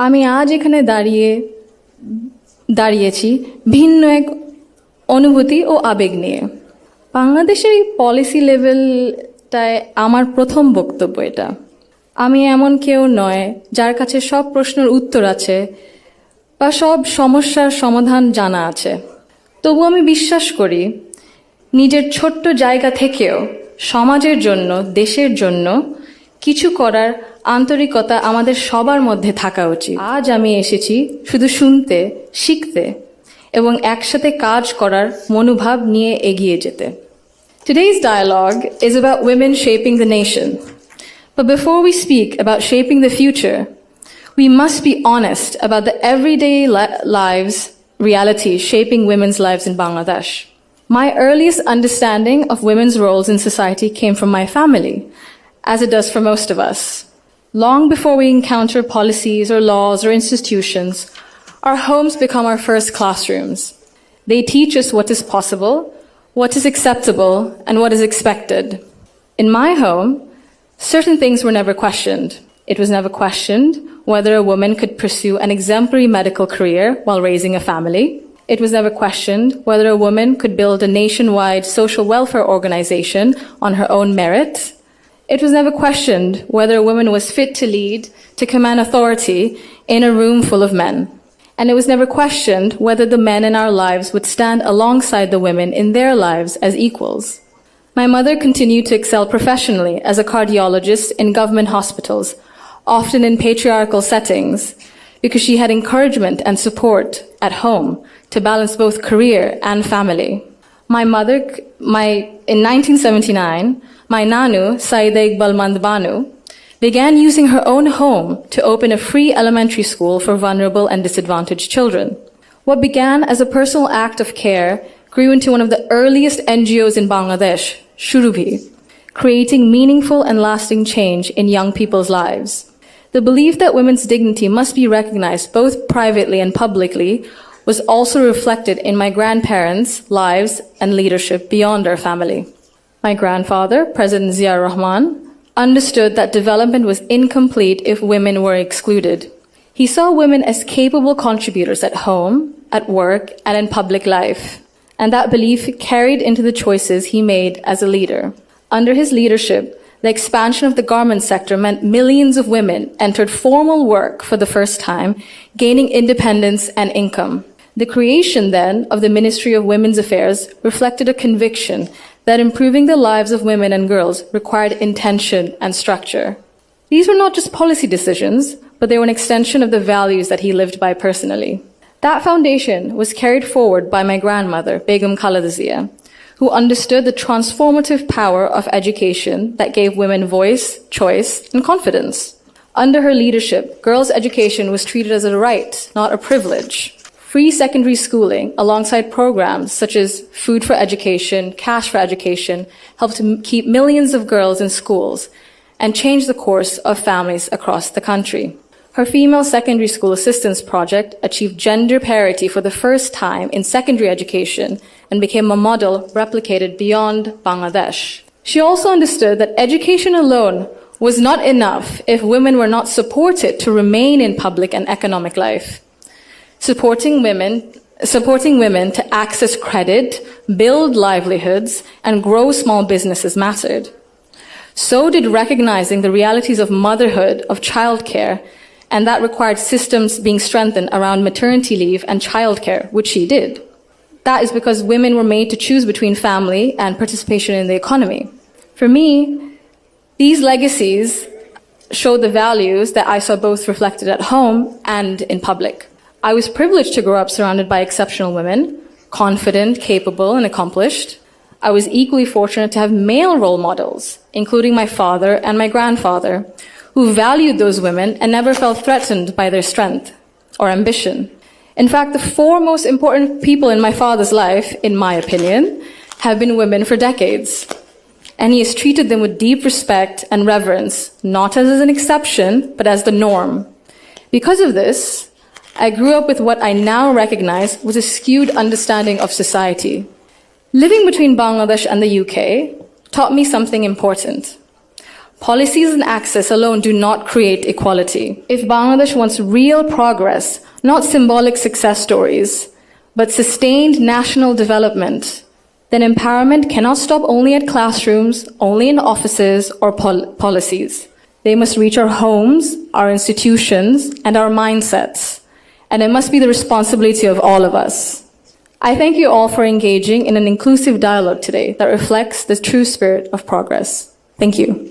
আমি আজ এখানে দাঁড়িয়েছি ভিন্ন এক অনুভূতি ও আবেগ নিয়ে। বাংলাদেশের এই পলিসি লেভেলটায় আমার প্রথম বক্তব্য এটা। আমি এমন কেউ নয় যার কাছে সব প্রশ্নের উত্তর আছে বা সব সমস্যার সমাধান জানা আছে। তবু আমি বিশ্বাস করি নিজের ছোট্ট জায়গা থেকেও সমাজের জন্য, দেশের জন্য কিছু করার আন্তরিকতা আমাদের সবার মধ্যে থাকা উচিত। আজ আমি এসেছি শুধু শুনতে, শিখতে এবং একসাথে কাজ করার মনোভাব নিয়ে এগিয়ে যেতে। Today's dialogue is about women shaping the nation. But before we speak about shaping the future, we must be honest about the everyday lives, realities shaping women's lives in Bangladesh. My earliest understanding of women's roles in society came from my family, as it does for most of us. Long before we encounter policies or laws or institutions, our homes become our first classrooms. They teach us what is possible, what is acceptable, and what is expected. In my home, certain things were never questioned. It was never questioned whether a woman could pursue an exemplary medical career while raising a family. It was never questioned whether a woman could build a nationwide social welfare organization on her own merit. It was never questioned whether a woman was fit to lead, to command authority in a room full of men. And it was never questioned whether the men in our lives would stand alongside the women in their lives as equals. My mother continued to excel professionally as a cardiologist in government hospitals, often in patriarchal settings, because she had encouragement and support at home to balance both career and family. In 1979, my Nanu, Saida Iqbal Mandbanu, began using her own home to open a free elementary school for vulnerable and disadvantaged children. What began as a personal act of care grew into one of the earliest NGOs in Bangladesh, Shurubhi, creating meaningful and lasting change in young people's lives. The belief that women's dignity must be recognized both privately and publicly was also reflected in my grandparents' lives and leadership beyond our family. My grandfather, President Zia Rahman, understood that development was incomplete if women were excluded. He saw women as capable contributors at home, at work, and in public life, and that belief carried into the choices he made as a leader. Under his leadership, the expansion of the garment sector meant millions of women entered formal work for the first time, gaining independence and income. The creation then of the Ministry of Women's Affairs reflected a conviction that improving the lives of women and girls required intention and structure. These were not just policy decisions, but they were an extension of the values that he lived by personally. That foundation was carried forward by my grandmother, Begum Khaleda Zia, who understood the transformative power of education that gave women voice, choice, and confidence. Under her leadership, girls' education was treated as a right, not a privilege. Free secondary schooling, alongside programs such as Food for Education, Cash for Education, helped to keep millions of girls in schools and change the course of families across the country. Her female secondary school assistance project achieved gender parity for the first time in secondary education and became a model replicated beyond Bangladesh. She also understood that education alone was not enough if women were not supported to remain in public and economic life. Supporting women to access credit, build livelihoods, and grow small businesses mattered. So did recognizing the realities of motherhood, of childcare, and that required systems being strengthened around maternity leave and childcare, which she did. That is because women were made to choose between family and participation in the economy. For me, these legacies show the values that I saw both reflected at home and in public. I was privileged to grow up surrounded by exceptional women, confident, capable, and accomplished. I was equally fortunate to have male role models, including my father and my grandfather, who valued those women and never felt threatened by their strength or ambition. In fact, the four most important people in my father's life, in my opinion, have been women for decades. And he has treated them with deep respect and reverence, not as an exception, but as the norm. Because of this, I grew up with what I now recognize was a skewed understanding of society. Living between Bangladesh and the UK taught me something important. Policies and access alone do not create equality. If Bangladesh wants real progress, not symbolic success stories, but sustained national development, then empowerment cannot stop only at classrooms, only in offices or policies. They must reach our homes, our institutions, and our mindsets. And it must be the responsibility of all of us. I thank you all for engaging in an inclusive dialogue today that reflects the true spirit of progress. Thank you.